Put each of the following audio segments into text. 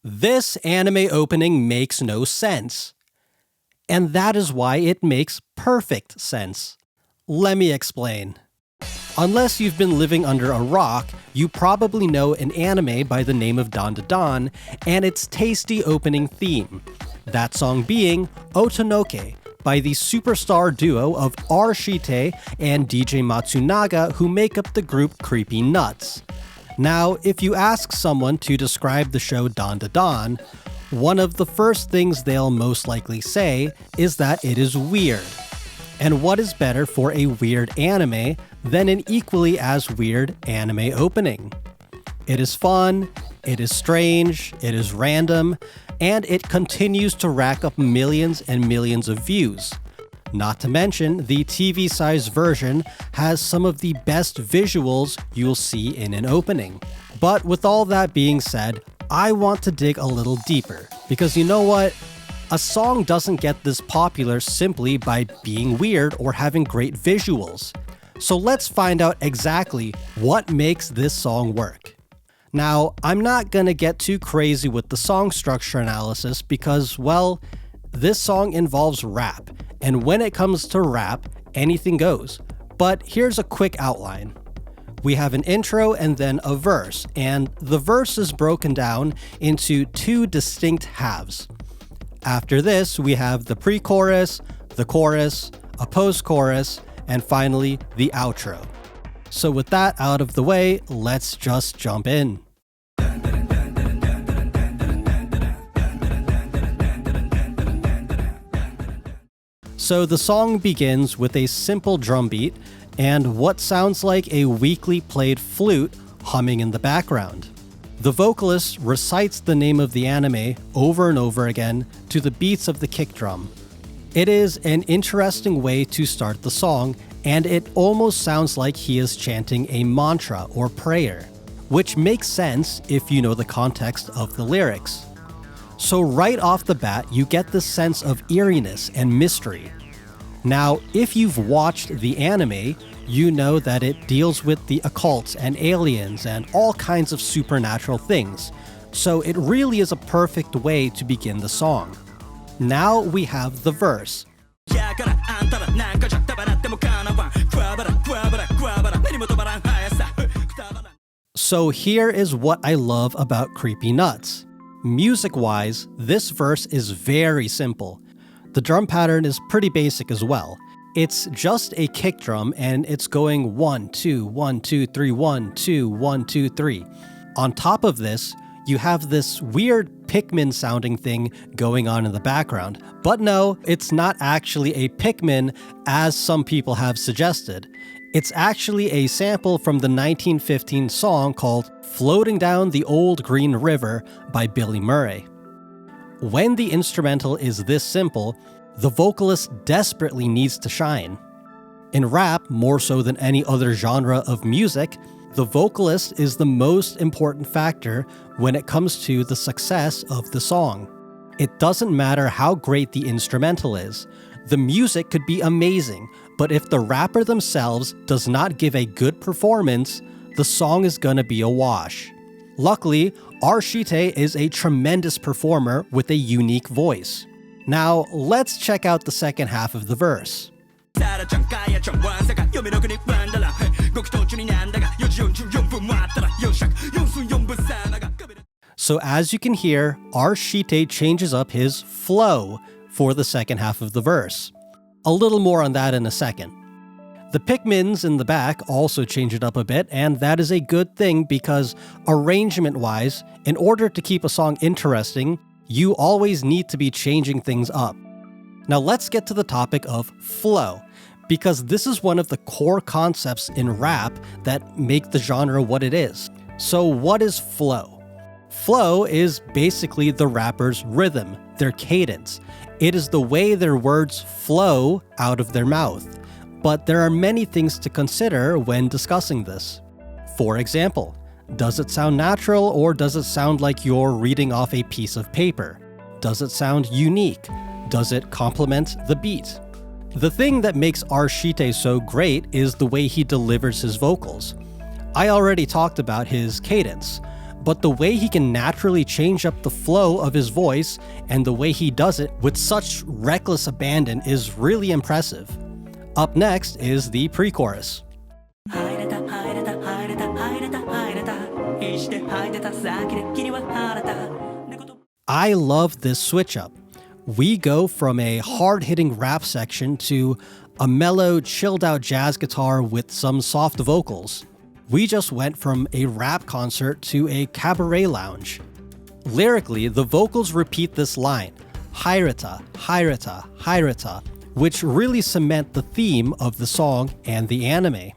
This anime opening makes no sense. And that is why it makes perfect sense. Let me explain. Unless you've been living under a rock, you probably know an anime by the name of DanDaDan and its tasty opening theme. That song being Otonoke by the superstar duo of Haireta and DJ Matsunaga, who make up the group Creepy Nuts. Now, if you ask someone to describe the show DanDaDan, one of the first things they'll most likely say is that it is weird. And what is better for a weird anime than an equally as weird anime opening? It is fun, it is strange, it is random, and it continues to rack up millions and millions of views. Not to mention, the TV-sized version has some of the best visuals you'll see in an opening. But with all that being said, I want to dig a little deeper, because you know what? A song doesn't get this popular simply by being weird or having great visuals. So let's find out exactly what makes this song work. Now, I'm not gonna get too crazy with the song structure analysis because, well, this song involves rap, and when it comes to rap, anything goes. But here's a quick outline. We have an intro and then a verse, and the verse is broken down into two distinct halves. After this, we have the pre-chorus, the chorus, a post-chorus, and finally, the outro. So with that out of the way, let's just jump in. So the song begins with a simple drum beat and what sounds like a weakly played flute humming in the background. The vocalist recites the name of the anime over and over again to the beats of the kick drum. It is an interesting way to start the song, and it almost sounds like he is chanting a mantra or prayer, which makes sense if you know the context of the lyrics. So right off the bat, you get this sense of eeriness and mystery. Now, if you've watched the anime, you know that it deals with the occult and aliens and all kinds of supernatural things, so it really is a perfect way to begin the song. Now we have the verse. So here is what I love about Creepy Nuts. Music-wise, this verse is very simple. The drum pattern is pretty basic as well. It's just a kick drum and it's going 1, 2, 1, 2, 3, 1, 2, 1, 2, 3. On top of this, you have this weird Pikmin sounding thing going on in the background. But no, it's not actually a Pikmin as some people have suggested. It's actually a sample from the 1915 song called Floating Down the Old Green River by Billy Murray. When the instrumental is this simple, the vocalist desperately needs to shine. In rap, more so than any other genre of music, the vocalist is the most important factor when it comes to the success of the song. It doesn't matter how great the instrumental is. The music could be amazing, but if the rapper themselves does not give a good performance, the song is gonna be a wash. Luckily, Haireta is a tremendous performer with a unique voice. Now, let's check out the second half of the verse. So as you can hear, Haireta changes up his flow for the second half of the verse. A little more on that in a second. The Pikmins in the back also change it up a bit, and that is a good thing because arrangement-wise, in order to keep a song interesting, you always need to be changing things up. Now let's get to the topic of flow, because this is one of the core concepts in rap that make the genre what it is. So what is flow? Flow is basically the rapper's rhythm, their cadence. It is the way their words flow out of their mouth. But there are many things to consider when discussing this. For example, does it sound natural or does it sound like you're reading off a piece of paper? Does it sound unique? Does it complement the beat? The thing that makes Haireta so great is the way he delivers his vocals. I already talked about his cadence, but the way he can naturally change up the flow of his voice and the way he does it with such reckless abandon is really impressive. Up next is the pre-chorus. I love this switch up. We go from a hard-hitting rap section to a mellow, chilled-out jazz guitar with some soft vocals. We just went from a rap concert to a cabaret lounge. Lyrically, the vocals repeat this line, Haireta, Haireta, Haireta, which really cement the theme of the song and the anime.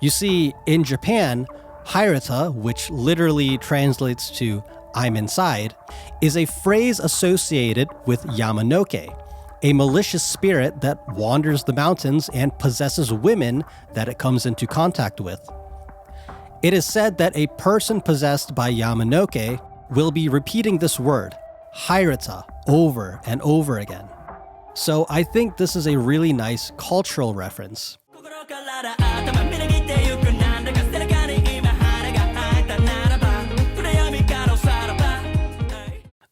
You see, in Japan, Haireta, which literally translates to I'm inside, is a phrase associated with Yamanoke, a malicious spirit that wanders the mountains and possesses women that it comes into contact with. It is said that a person possessed by Yamanoke will be repeating this word, Haireta, over and over again. So I think this is a really nice cultural reference.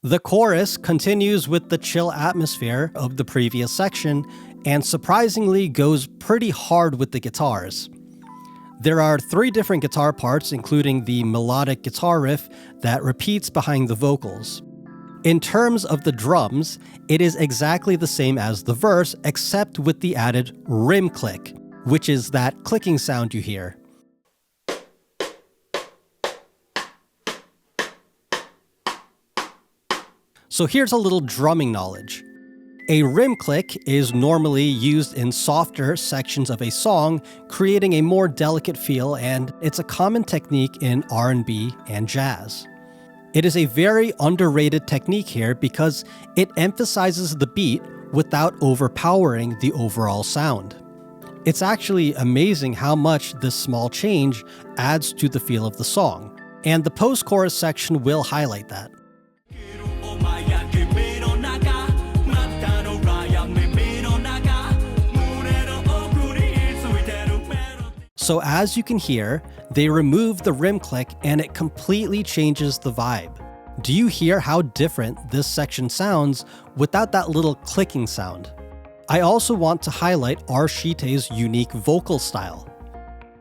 The chorus continues with the chill atmosphere of the previous section and surprisingly goes pretty hard with the guitars. There are 3 different guitar parts, including the melodic guitar riff that repeats behind the vocals. In terms of the drums, it is exactly the same as the verse, except with the added rim click, which is that clicking sound you hear. So here's a little drumming knowledge. A rim click is normally used in softer sections of a song, creating a more delicate feel, and it's a common technique in R&B and jazz. It is a very underrated technique here because it emphasizes the beat without overpowering the overall sound. It's actually amazing how much this small change adds to the feel of the song, and the post-chorus section will highlight that. So as you can hear, they remove the rim click and it completely changes the vibe. Do you hear how different this section sounds without that little clicking sound? I also want to highlight Arshite's unique vocal style.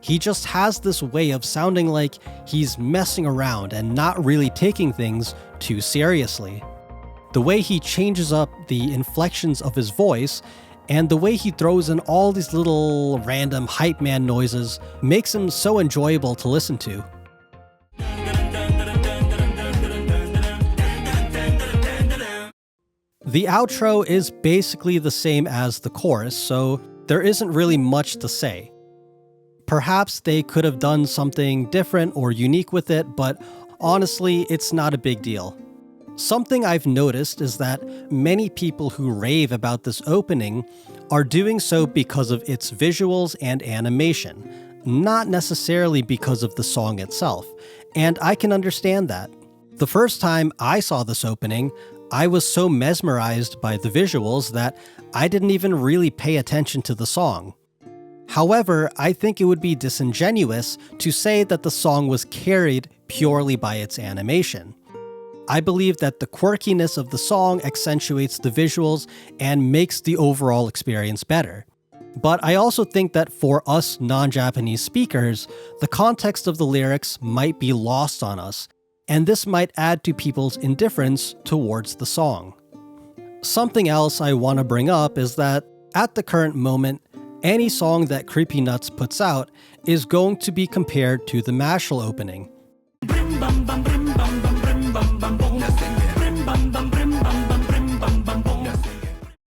He just has this way of sounding like he's messing around and not really taking things too seriously. The way he changes up the inflections of his voice and the way he throws in all these little random hype man noises makes him so enjoyable to listen to. The outro is basically the same as the chorus, so there isn't really much to say. Perhaps they could have done something different or unique with it, but honestly, it's not a big deal. Something I've noticed is that many people who rave about this opening are doing so because of its visuals and animation, not necessarily because of the song itself, and I can understand that. The first time I saw this opening, I was so mesmerized by the visuals that I didn't even really pay attention to the song. However, I think it would be disingenuous to say that the song was carried purely by its animation. I believe that the quirkiness of the song accentuates the visuals and makes the overall experience better. But I also think that for us non-Japanese speakers, the context of the lyrics might be lost on us, and this might add to people's indifference towards the song. Something else I want to bring up is that at the current moment, any song that Creepy Nuts puts out is going to be compared to the Mashal opening.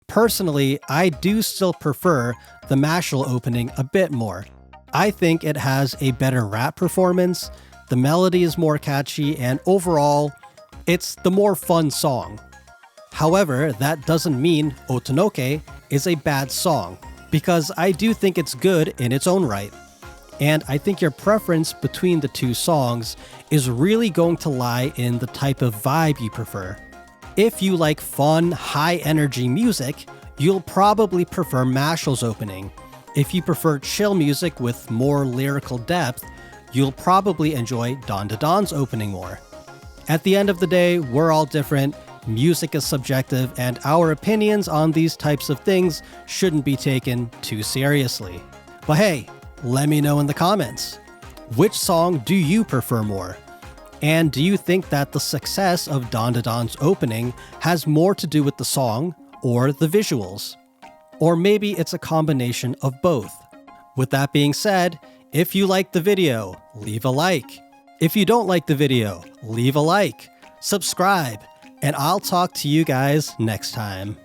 Personally, I do still prefer the Mashal opening a bit more. I think it has a better rap performance, the melody is more catchy, and overall, it's the more fun song. However, that doesn't mean Otonoke is a bad song, because I do think it's good in its own right. And I think your preference between the two songs is really going to lie in the type of vibe you prefer. If you like fun, high-energy music, you'll probably prefer Mashal's opening. If you prefer chill music with more lyrical depth, you'll probably enjoy DanDaDan's opening more. At the end of the day, we're all different, music is subjective, and our opinions on these types of things shouldn't be taken too seriously. But hey, let me know in the comments. Which song do you prefer more? And do you think that the success of DanDaDan's opening has more to do with the song or the visuals? Or maybe it's a combination of both. With that being said, if you liked the video, leave a like. If you don't like the video, leave a like, subscribe, and I'll talk to you guys next time.